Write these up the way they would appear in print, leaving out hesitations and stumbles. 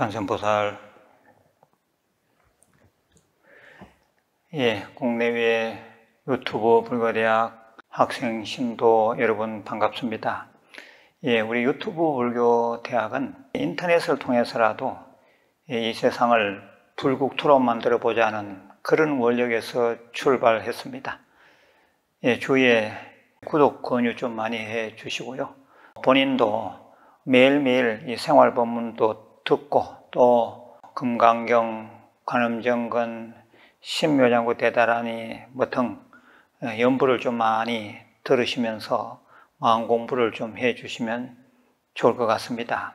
관세음보살. 국내외 유튜브 불교대학 학생 신도 여러분 반갑습니다. 우리 유튜브 불교대학은 인터넷을 통해서라도 이 세상을 불국토로 만들어 보자는 그런 원력에서 출발했습니다. 주위에 구독, 권유 좀 많이 해 주시고요. 본인도 매일매일 이 생활법문도 듣고 또 금강경, 관음정건, 신묘장구 대다라니 등 연부를 좀 많이 들으시면서 마음 공부를 좀 해 주시면 좋을 것 같습니다.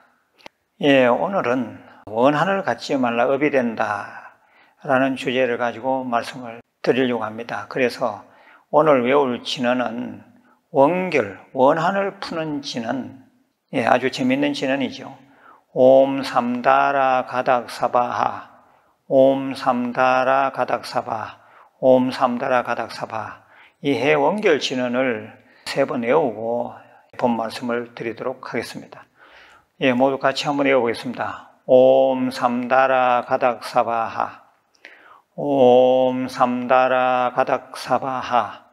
오늘은 원한을 갖지 말라 업이 된다 라는 주제를 가지고 말씀을 드리려고 합니다. 그래서 오늘 외울 진언은 원결, 원한을 푸는 진언, 아주 재밌는 진언이죠. 옴 삼다라 가닥사바하, 옴 삼다라 가닥사바, 옴 삼다라 가닥사바. 이 해원결 진언을 3번 외우고 본 말씀을 드리도록 하겠습니다. 모두 같이 한번 외워보겠습니다. 옴 삼다라 가닥사바하, 옴 삼다라 가닥사바하,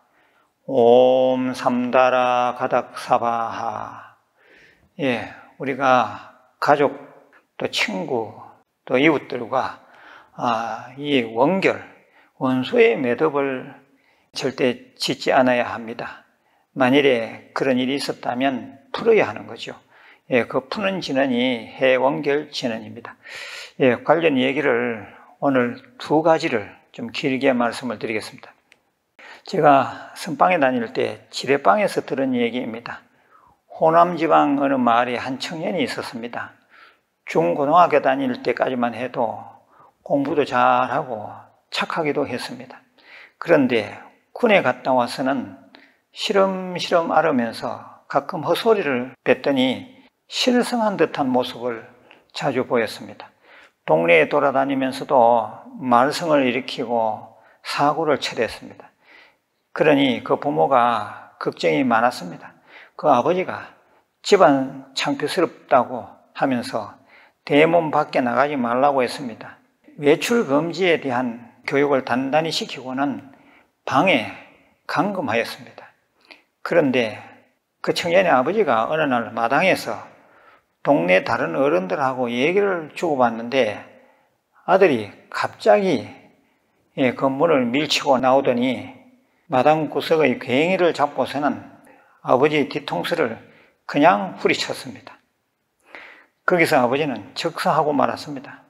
옴 삼다라 가닥사바하. 우리가 가족, 또 친구, 또 이웃들과 이 원결, 원수의 매듭을 절대 짓지 않아야 합니다. 만일에 그런 일이 있었다면 풀어야 하는 거죠. 그 푸는 진언이 해원결 진언입니다. 관련 얘기를 오늘 2가지를 좀 길게 말씀을 드리겠습니다. 제가 선방에 다닐 때 지뢰방에서 들은 얘기입니다. 호남 지방 어느 마을에 한 청년이 있었습니다. 중고등학교 다닐 때까지만 해도 공부도 잘하고 착하기도 했습니다. 그런데 군에 갔다 와서는 시름시름 앓으면서 가끔 헛소리를 뱉더니 실성한 듯한 모습을 자주 보였습니다. 동네에 돌아다니면서도 말썽을 일으키고 사고를 처리했습니다. 그러니 그 부모가 걱정이 많았습니다. 그 아버지가 집안 창피스럽다고 하면서 대문 밖에 나가지 말라고 했습니다. 외출 금지에 대한 교육을 단단히 시키고는 방에 감금하였습니다. 그런데 그 청년의 아버지가 어느 날 마당에서 동네 다른 어른들하고 얘기를 주고받는데 아들이 갑자기 그 문을 밀치고 나오더니 마당 구석의 괭이를 잡고서는 아버지 뒤통수를 그냥 후리쳤습니다. 거기서 아버지는 적사하고 말았습니다.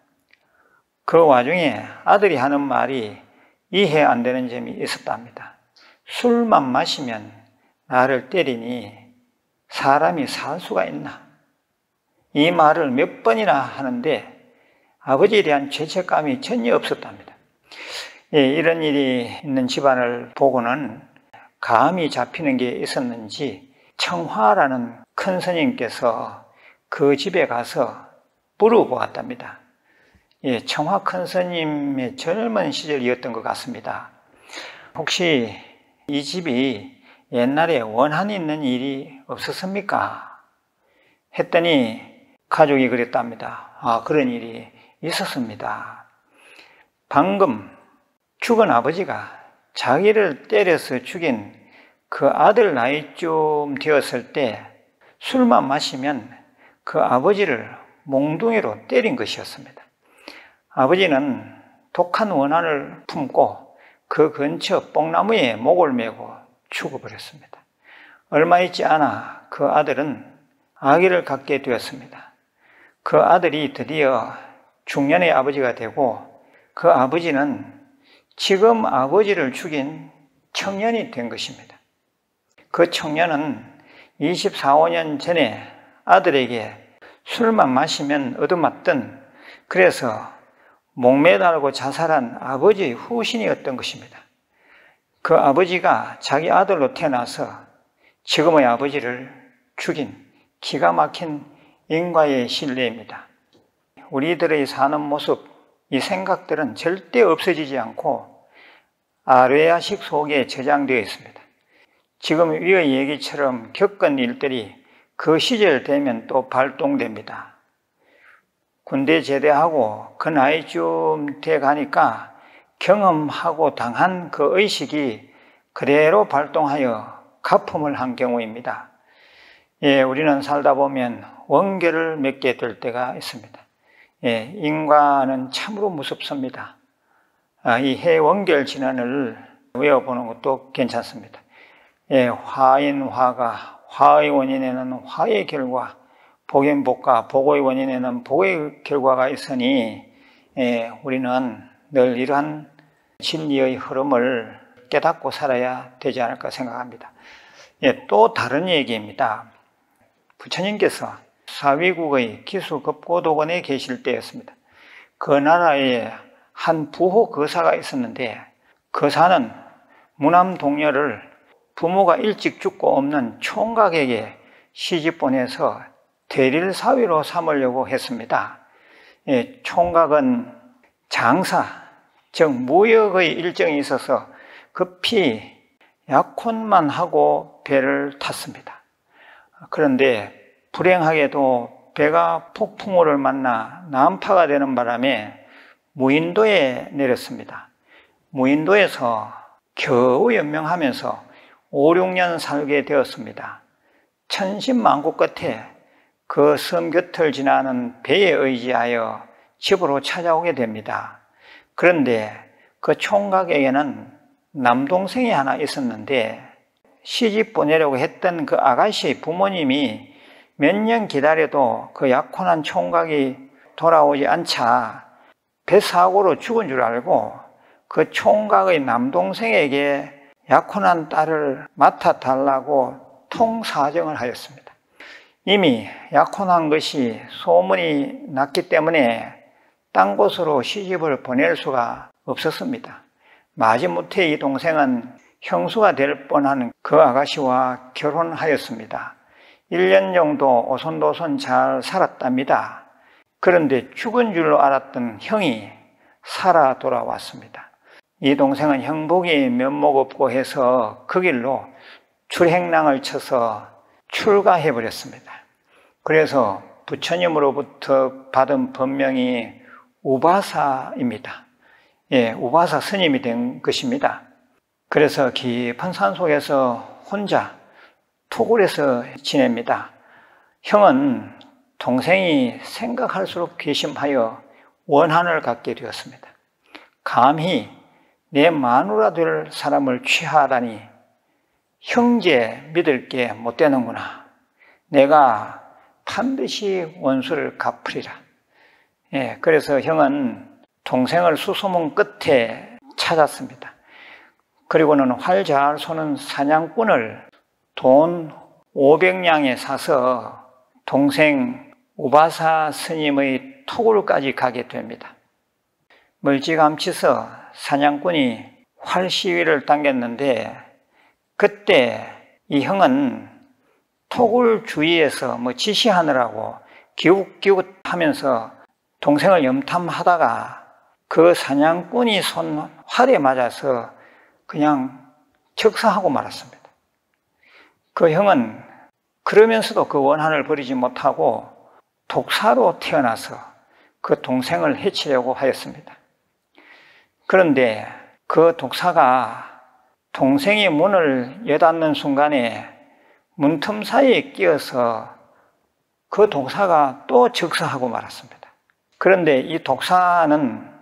그 와중에 아들이 하는 말이 이해 안 되는 점이 있었답니다. 술만 마시면 나를 때리니 사람이 살 수가 있나? 이 말을 몇 번이나 하는데 아버지에 대한 죄책감이 전혀 없었답니다. 이런 일이 있는 집안을 보고는 감이 잡히는 게 있었는지 청화라는 큰 스님께서 그 집에 가서 물어보았답니다. 청화 큰 스님의 젊은 시절이었던 것 같습니다. 혹시 이 집이 옛날에 원한이 있는 일이 없었습니까? 했더니 가족이 그랬답니다. 그런 일이 있었습니다. 방금 죽은 아버지가 자기를 때려서 죽인 그 아들 나이쯤 되었을 때 술만 마시면 그 아버지를 몽둥이로 때린 것이었습니다. 아버지는 독한 원한을 품고 그 근처 뽕나무에 목을 메고 죽어버렸습니다. 얼마 있지 않아 그 아들은 아기를 갖게 되었습니다. 그 아들이 드디어 중년의 아버지가 되고 그 아버지는 지금 아버지를 죽인 청년이 된 것입니다. 그 청년은 24, 5년 전에 아들에게 술만 마시면 얻어맞던 그래서 목매달고 자살한 아버지의 후신이었던 것입니다. 그 아버지가 자기 아들로 태어나서 지금의 아버지를 죽인 기가 막힌 인과의 신뢰입니다. 우리들의 사는 모습, 이 생각들은 절대 없어지지 않고 아뢰야식 속에 저장되어 있습니다. 지금 위의 얘기처럼 겪은 일들이 그 시절 되면 또 발동됩니다. 군대 제대하고 그 나이쯤 돼 가니까 경험하고 당한 그 의식이 그대로 발동하여 가품을 한 경우입니다. 예, 우리는 살다 보면 원결을 맺게 될 때가 있습니다. 예, 인간은 참으로 무섭습니다. 이 해원결 진언을 외워보는 것도 괜찮습니다. 예, 화인화가, 화의 원인에는 화의 결과, 복인복가, 복의 원인에는 복의 결과가 있으니 우리는 늘 이러한 진리의 흐름을 깨닫고 살아야 되지 않을까 생각합니다. 예, 또 다른 얘기입니다. 부처님께서 사위국의 기수급고도원에 계실 때였습니다. 그 나라에 한 부호 거사가 있었는데 거사는 무남 동녀를 부모가 일찍 죽고 없는 총각에게 시집 보내서 대릴 사위로 삼으려고 했습니다. 예, 총각은 장사, 즉 무역의 일정이 있어서 급히 약혼만 하고 배를 탔습니다. 그런데 불행하게도 배가 폭풍우를 만나 난파가 되는 바람에 무인도에 내렸습니다. 무인도에서 겨우 연명하면서 5, 6년 살게 되었습니다. 천신만고 끝에 그 섬 곁을 지나는 배에 의지하여 집으로 찾아오게 됩니다. 그런데 그 총각에게는 남동생이 하나 있었는데 시집 보내려고 했던 그 아가씨의 부모님이 몇 년 기다려도 그 약혼한 총각이 돌아오지 않자 배사고로 죽은 줄 알고 그 총각의 남동생에게 약혼한 딸을 맡아달라고 통사정을 하였습니다. 이미 약혼한 것이 소문이 났기 때문에 딴 곳으로 시집을 보낼 수가 없었습니다. 마지못해 이 동생은 형수가 될 뻔한 그 아가씨와 결혼하였습니다. 1년 정도 오손도손 잘 살았답니다. 그런데 죽은 줄로 알았던 형이 살아 돌아왔습니다. 이 동생은 형복이 면목 없고 해서 그 길로 출행랑을 쳐서 출가해버렸습니다. 그래서 부처님으로부터 받은 법명이 우바사입니다. 예, 우바사 스님이 된 것입니다. 그래서 깊은 산 속에서 혼자 토굴에서 지냅니다. 형은 동생이 생각할수록 괘씸하여 원한을 갖게 되었습니다. 감히 내 마누라 될 사람을 취하다니 형제 믿을 게 못 되는구나. 내가 반드시 원수를 갚으리라. 예, 그래서 형은 동생을 수소문 끝에 찾았습니다. 그리고는 활 잘 쏘는 사냥꾼을 돈 500냥에 사서 동생 우바사 스님의 토굴까지 가게 됩니다. 멀찌감치서 사냥꾼이 활 시위를 당겼는데 그때 이 형은 토굴 주위에서 지시하느라고 기웃기웃하면서 동생을 염탐하다가 그 사냥꾼이 쏜 활에 맞아서 그냥 즉사하고 말았습니다. 그 형은 그러면서도 그 원한을 버리지 못하고 독사로 태어나서 그 동생을 해치려고 하였습니다. 그런데 그 독사가 동생이 문을 여닫는 순간에 문틈 사이에 끼어서 그 독사가 또 즉사하고 말았습니다. 그런데 이 독사는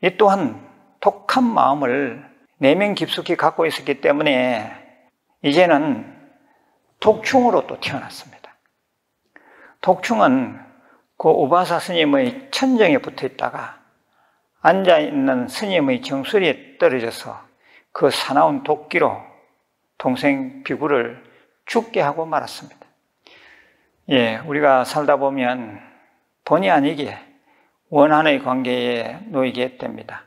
이 또한 독한 마음을 내면 깊숙이 갖고 있었기 때문에 이제는 독충으로 또 태어났습니다. 독충은 그 우바사 스님의 천정에 붙어 있다가 앉아있는 스님의 정수리에 떨어져서 그 사나운 도끼로 동생 비구를 죽게 하고 말았습니다. 예, 우리가 살다 보면 본의 아니게 원한의 관계에 놓이게 됩니다.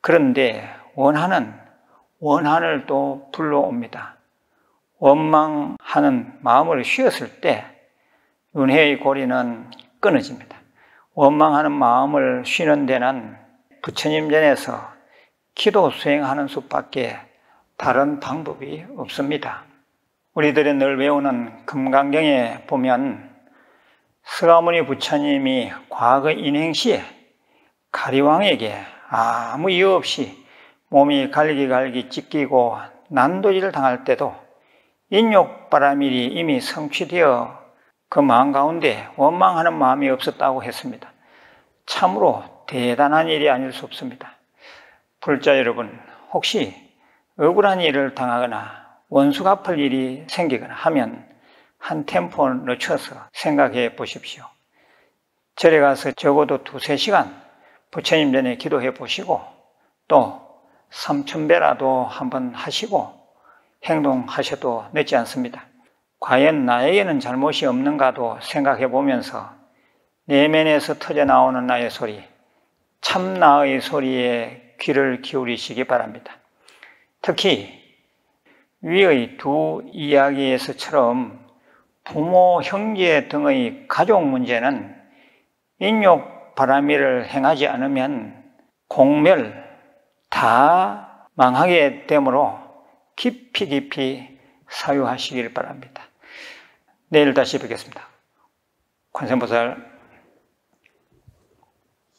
그런데 원한은 원한을 또 불러옵니다. 원망하는 마음을 쉬었을 때 은혜의 고리는 끊어집니다. 원망하는 마음을 쉬는 데는 부처님 전에서 기도 수행하는 수밖에 다른 방법이 없습니다. 우리들이 늘 외우는 금강경에 보면 서가모니 부처님이 과거 인행시에 가리왕에게 아무 이유 없이 몸이 갈기갈기 찢기고 난도질을 당할 때도 인욕바라밀이 이미 성취되어 그 마음 가운데 원망하는 마음이 없었다고 했습니다. 참으로 대단한 일이 아닐 수 없습니다. 불자 여러분, 혹시 억울한 일을 당하거나 원수 갚을 일이 생기거나 하면 한 템포 늦춰서 생각해 보십시오. 절에 가서 적어도 2-3시간 부처님 전에 기도해 보시고 또 3000배라도 한번 하시고 행동하셔도 늦지 않습니다. 과연 나에게는 잘못이 없는가도 생각해 보면서 내면에서 터져나오는 나의 소리, 참 나의 소리에 귀를 기울이시기 바랍니다. 특히 위의 두 이야기에서처럼 부모, 형제 등의 가족 문제는 인욕 바라밀을 행하지 않으면 공멸 다 망하게 되므로 깊이 사유하시길 바랍니다. 내일 다시 뵙겠습니다. 관세음보살